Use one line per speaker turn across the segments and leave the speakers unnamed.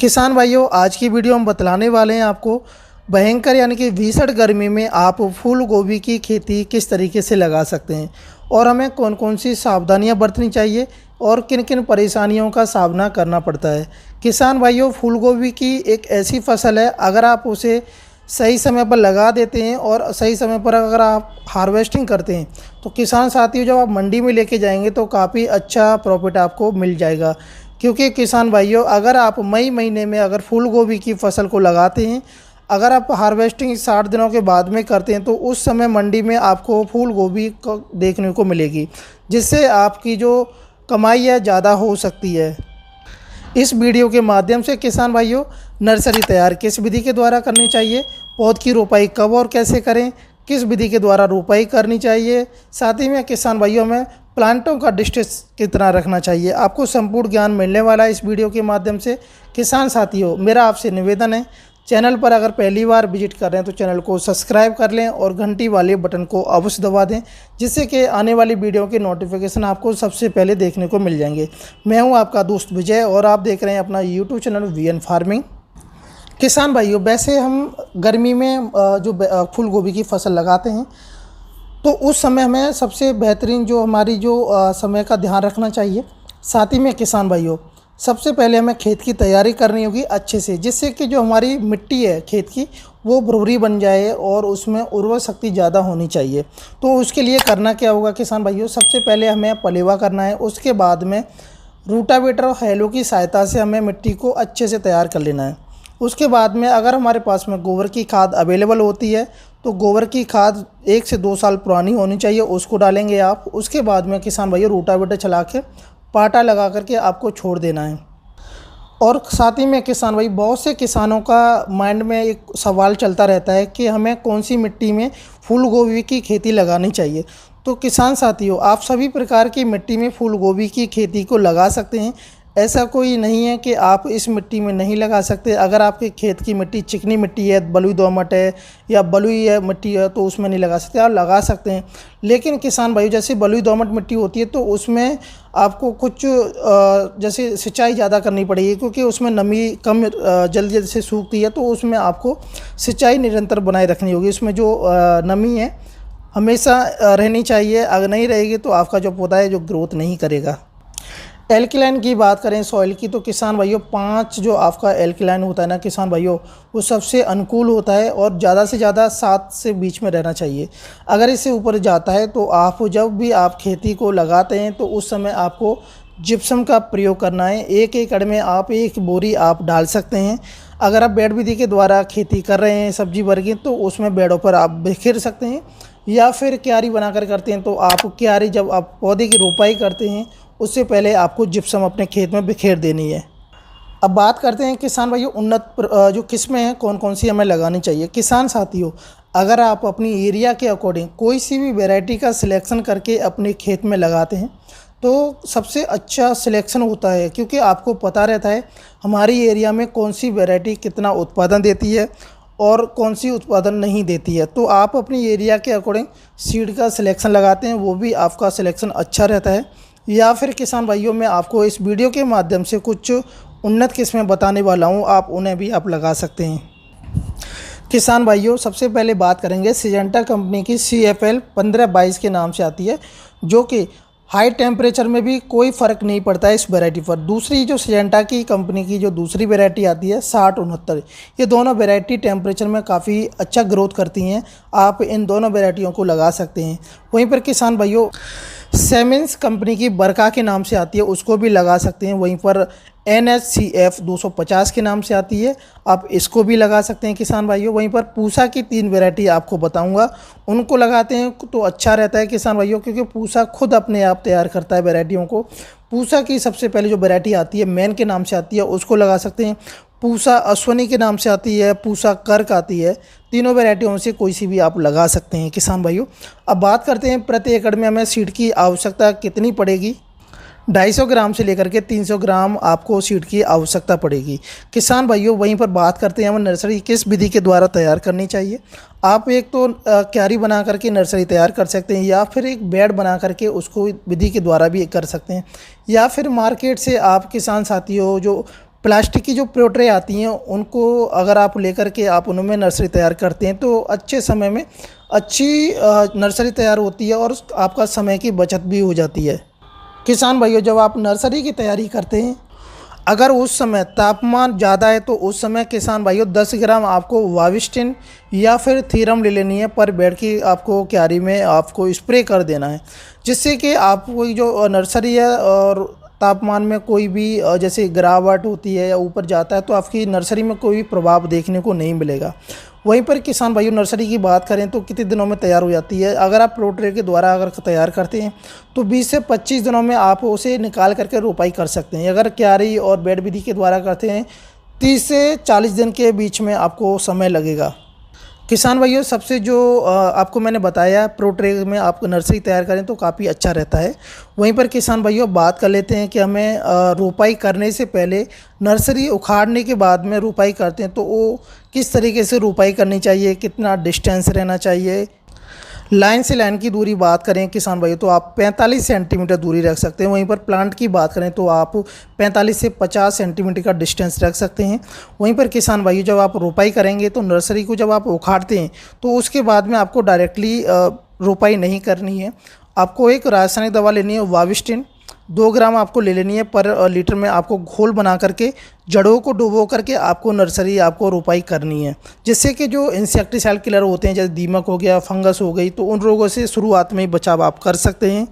किसान भाइयों, आज की वीडियो हम बतलाने वाले हैं आपको भयंकर यानी कि भीषण गर्मी में आप फूल गोभी की खेती किस तरीके से लगा सकते हैं और हमें कौन कौन सी सावधानियां बरतनी चाहिए और किन किन परेशानियों का सामना करना पड़ता है। किसान भाइयों, फूल गोभी की एक ऐसी फसल है, अगर आप उसे सही समय पर लगा देते हैं और सही समय पर अगर आप हार्वेस्टिंग करते हैं तो किसान साथियों, जब आप मंडी में लेके जाएंगे तो काफ़ी अच्छा प्रॉफिट आपको मिल जाएगा। क्योंकि किसान भाइयों, अगर आप मई महीने में अगर फूल गोभी की फसल को लगाते हैं, अगर आप हार्वेस्टिंग 60 दिनों के बाद में करते हैं तो उस समय मंडी में आपको फूल गोभी को देखने को मिलेगी, जिससे आपकी जो कमाई है ज़्यादा हो सकती है। इस वीडियो के माध्यम से किसान भाइयों, नर्सरी तैयार किस विधि के द्वारा करनी चाहिए, पौध की रोपाई कब और कैसे करें, किस विधि के द्वारा रोपाई करनी चाहिए, साथ ही में किसान भाइयों में प्लांटों का डिस्टेंस कितना रखना चाहिए, आपको संपूर्ण ज्ञान मिलने वाला है इस वीडियो के माध्यम से। किसान साथियों, मेरा आपसे निवेदन है, चैनल पर अगर पहली बार विजिट कर रहे हैं तो चैनल को सब्सक्राइब कर लें और घंटी वाले बटन को अवश्य दबा दें, जिससे कि आने वाली वीडियो के नोटिफिकेशन आपको सबसे पहले देखने को मिल जाएंगे। मैं हूं आपका दोस्त विजय और आप देख रहे हैं अपना यूट्यूब चैनल वीएन फार्मिंग। किसान भाइयों, वैसे हम गर्मी में जो फूल गोभी की फसल लगाते हैं तो उस समय हमें सबसे बेहतरीन जो हमारी जो समय का ध्यान रखना चाहिए। साथ ही में किसान भाइयों, सबसे पहले हमें खेत की तैयारी करनी होगी अच्छे से, जिससे कि जो हमारी मिट्टी है खेत की वो भुरभुरी बन जाए और उसमें उर्वर शक्ति ज़्यादा होनी चाहिए। तो उसके लिए करना क्या होगा किसान भाइयों, सबसे पहले हमें पलेवा करना है, उसके बाद में रूटावेटर और हैलो की सहायता से हमें मिट्टी को अच्छे से तैयार कर लेना है। उसके बाद में अगर हमारे पास में गोबर की खाद अवेलेबल होती है तो गोबर की खाद 1 से 2 साल पुरानी होनी चाहिए, उसको डालेंगे आप। उसके बाद में किसान भाइयों, रूटावेटर चला के पाटा लगा करके आपको छोड़ देना है। और साथ ही में किसान भाई, बहुत से किसानों का माइंड में एक सवाल चलता रहता है कि हमें कौन सी मिट्टी में फूल गोभी की खेती लगानी चाहिए। तो किसान साथियों, आप सभी प्रकार की मिट्टी में फूल गोभी की खेती को लगा सकते हैं। ऐसा कोई नहीं है कि आप इस मिट्टी में नहीं लगा सकते। अगर आपके खेत की मिट्टी चिकनी मिट्टी है, बलुई दोमट है या बलुई है मिट्टी है, तो उसमें नहीं लगा सकते, आप लगा सकते हैं। लेकिन किसान भाई, जैसे बलुई दोमट मिट्टी होती है तो उसमें आपको कुछ जैसे सिंचाई ज़्यादा करनी पड़ेगी, क्योंकि उसमें नमी कम जल्दी से सूखती है। तो उसमें आपको सिंचाई निरंतर बनाए रखनी होगी, उसमें जो नमी है हमेशा रहनी चाहिए। अगर नहीं रहेगी तो आपका जो पौधा है जो ग्रोथ नहीं करेगा। एल्कलाइन की बात करें सॉइल की, तो किसान भाइयों 5 जो आपका एल्कलाइन होता है ना किसान भाइयों, वो सबसे अनुकूल होता है और ज़्यादा से ज़्यादा 7 से बीच में रहना चाहिए। अगर इससे ऊपर जाता है तो आप जब भी आप खेती को लगाते हैं तो उस समय आपको जिप्सम का प्रयोग करना है। 1 एकड़ में आप 1 बोरी आप डाल सकते हैं। अगर आप बेड विधि के द्वारा खेती कर रहे हैं सब्जी वर्गी, तो उसमें बेडों पर आप बिखेर सकते हैं, या फिर क्यारी बनाकर करते हैं तो आप क्यारी जब आप पौधे की रोपाई करते हैं उससे पहले आपको जिप्सम अपने खेत में बिखेर देनी है। अब बात करते हैं किसान भाइयों, उन्नत जो किस्में हैं कौन कौन सी हमें लगानी चाहिए। किसान साथियों, अगर आप अपनी एरिया के अकॉर्डिंग कोई सी भी वैरायटी का सिलेक्शन करके अपने खेत में लगाते हैं तो सबसे अच्छा सिलेक्शन होता है, क्योंकि आपको पता रहता है हमारी एरिया में कौन सी वैरायटी कितना उत्पादन देती है और कौन सी उत्पादन नहीं देती है। तो आप अपनी एरिया के अकॉर्डिंग सीड का सिलेक्शन लगाते हैं, वो भी आपका सिलेक्शन अच्छा रहता है। या फिर किसान भाइयों, मैं आपको इस वीडियो के माध्यम से कुछ उन्नत किस्में बताने वाला हूँ, आप उन्हें भी आप लगा सकते हैं। किसान भाइयों, सबसे पहले बात करेंगे सिजेंटा कंपनी की CFL 1522 के नाम से आती है, जो कि हाई टेम्परेचर में भी कोई फ़र्क नहीं पड़ता है इस वैरायटी पर। दूसरी जो सिजेंटा की कंपनी की जो दूसरी वैरायटी आती है 6069, ये दोनों वैरायटी टेम्परेचर में काफ़ी अच्छा ग्रोथ करती हैं। आप इन दोनों वैरायटियों को लगा सकते हैं। वहीं पर किसान भाइयों, सेमेंस कंपनी की बरका के नाम से आती है, उसको भी लगा सकते हैं। वहीं पर NHCF 250 के नाम से आती है, आप इसको भी लगा सकते हैं किसान भाइयों। वहीं पर पूसा की 3 वैरायटी आपको बताऊंगा, उनको लगाते हैं तो अच्छा रहता है किसान भाइयों, क्योंकि पूसा खुद अपने आप तैयार करता है वैरायटियों को। पूसा की सबसे पहले जो वैरायटी आती है मैन के नाम से आती है, उसको लगा सकते हैं। पूसा अश्वनी के नाम से आती है, पूसा कर्क आती है, तीनों वैरायटियों से कोई सी भी आप लगा सकते हैं किसान भाइयों। अब बात करते हैं प्रति एकड़ में हमें सीड की आवश्यकता कितनी पड़ेगी। 250 ग्राम से लेकर के 300 ग्राम आपको सीड की आवश्यकता पड़ेगी किसान भाइयों। वहीं पर बात करते हैं हम नर्सरी किस विधि के द्वारा तैयार करनी चाहिए। आप एक तो क्यारी बना करके नर्सरी तैयार कर सकते हैं, या फिर एक बेड बना करके उसको विधि के द्वारा भी कर सकते हैं, या फिर मार्केट से आप किसान साथियों जो प्लास्टिक की जो प्रो ट्रे आती हैं उनको अगर आप लेकर के आप उनमें नर्सरी तैयार करते हैं तो अच्छे समय में अच्छी नर्सरी तैयार होती है और आपका समय की बचत भी हो जाती है। किसान भाइयों, जब आप नर्सरी की तैयारी करते हैं, अगर उस समय तापमान ज़्यादा है तो उस समय किसान भाइयों 10 ग्राम आपको वाविस्टिन या फिर थीरम ले लेनी है पर बेड की आपको क्यारी में आपको स्प्रे कर देना है, जिससे कि आपको जो नर्सरी है और तापमान में कोई भी जैसे गिरावट होती है या ऊपर जाता है तो आपकी नर्सरी में कोई प्रभाव देखने को नहीं मिलेगा। वहीं पर किसान भाइयों नर्सरी की बात करें तो कितने दिनों में तैयार हो जाती है। अगर आप प्रो ट्रे के द्वारा अगर तैयार करते हैं तो 20 से 25 दिनों में आप उसे निकाल करके रोपाई कर सकते हैं। अगर क्यारी और बेड विधि के द्वारा करते हैं 30 से 40 दिन के बीच में आपको समय लगेगा। किसान भाइयों, सबसे जो आपको मैंने बताया प्रो ट्रे में आप नर्सरी तैयार करें तो काफ़ी अच्छा रहता है। वहीं पर किसान भाइयों बात कर लेते हैं कि हमें रोपाई करने से पहले नर्सरी उखाड़ने के बाद में रोपाई करते हैं तो वो किस तरीके से रोपाई करनी चाहिए, कितना डिस्टेंस रहना चाहिए। लाइन से लाइन की दूरी बात करें किसान भाइयों तो आप 45 सेंटीमीटर दूरी रख सकते हैं। वहीं पर प्लांट की बात करें तो आप 45 से 50 सेंटीमीटर का डिस्टेंस रख सकते हैं। वहीं पर किसान भाइयों जब आप रोपाई करेंगे तो नर्सरी को जब आप उखाड़ते हैं तो उसके बाद में आपको डायरेक्टली रोपाई नहीं करनी है। आपको एक रासायनिक दवा लेनी है वाविस्टिन, 2 ग्राम आपको ले लेनी है पर लीटर में। आपको घोल बना करके जड़ों को डुबो करके आपको नर्सरी आपको रोपाई करनी है, जिससे कि जो इंसेक्टिसाइड किलर होते हैं जैसे दीमक हो गया, फंगस हो गई, तो उन रोगों से शुरुआत में ही बचाव आप कर सकते हैं।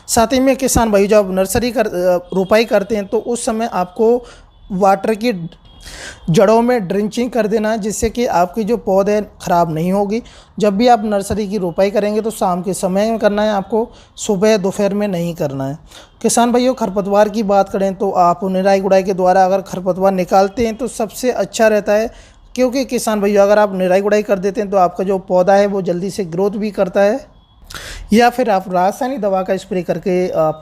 साथ ही में किसान भाई जब नर्सरी रोपाई करते हैं तो उस समय आपको वाटर की जड़ों में ड्रिंचिंग कर देना, जिससे कि आपकी जो पौधे ख़राब नहीं होगी। जब भी आप नर्सरी की रोपाई करेंगे तो शाम के समय में करना है, आपको सुबह दोपहर में नहीं करना है। किसान भाइयों खरपतवार की बात करें तो आप निराई गुड़ाई के द्वारा अगर खरपतवार निकालते हैं तो सबसे अच्छा रहता है, क्योंकि किसान भाइयों अगर आप निराई गुड़ाई कर देते हैं तो आपका जो पौधा है वो जल्दी से ग्रोथ भी करता है। या फिर आप रासायनिक दवा का स्प्रे करके आप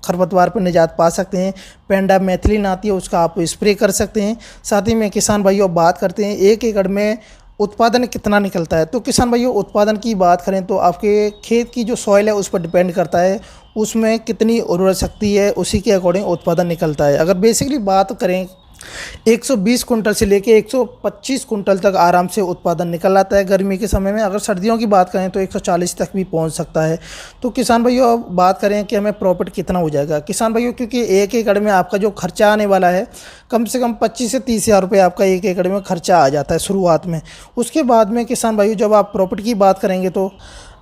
खरपतवार पर निजात पा सकते हैं। पेंडा मैथिलीन आती है उसका आप स्प्रे कर सकते हैं। साथ ही में किसान भाइयों बात करते हैं 1 एकड़ में उत्पादन कितना निकलता है। तो किसान भाइयों उत्पादन की बात करें तो आपके खेत की जो सॉइल है उस पर डिपेंड करता है, उसमें कितनी उर्वरक शक्ति है उसी के अकॉर्डिंग उत्पादन निकलता है। अगर बेसिकली बात करें 120 कुंटल से लेके 125 कुंटल तक आराम से उत्पादन निकल आता है गर्मी के समय में। अगर सर्दियों की बात करें तो 140 तक भी पहुंच सकता है। तो किसान भाइयों अब बात करें कि हमें प्रॉफिट कितना हो जाएगा। किसान भाइयों क्योंकि 1 एकड़ में आपका जो खर्चा आने वाला है कम से कम 25 से 30 हज़ार रुपये आपका 1 एकड़ में खर्चा आ जाता है शुरुआत में। उसके बाद में किसान भाइयों जब आप प्रॉफिट की बात करेंगे तो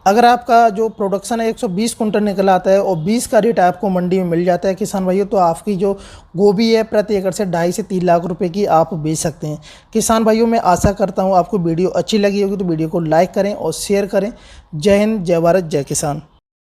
अगर आपका जो प्रोडक्शन है 120 कुंटल निकल आता है और 20 का रेट आपको मंडी में मिल जाता है किसान भाइयों, तो आपकी जो गोभी है प्रति एकड़ से 2.5 से 3 लाख रुपए की आप बेच सकते हैं। किसान भाइयों मैं आशा करता हूँ आपको वीडियो अच्छी लगी होगी तो वीडियो को लाइक करें और शेयर करें। जय हिंद, जय भारत, जय किसान।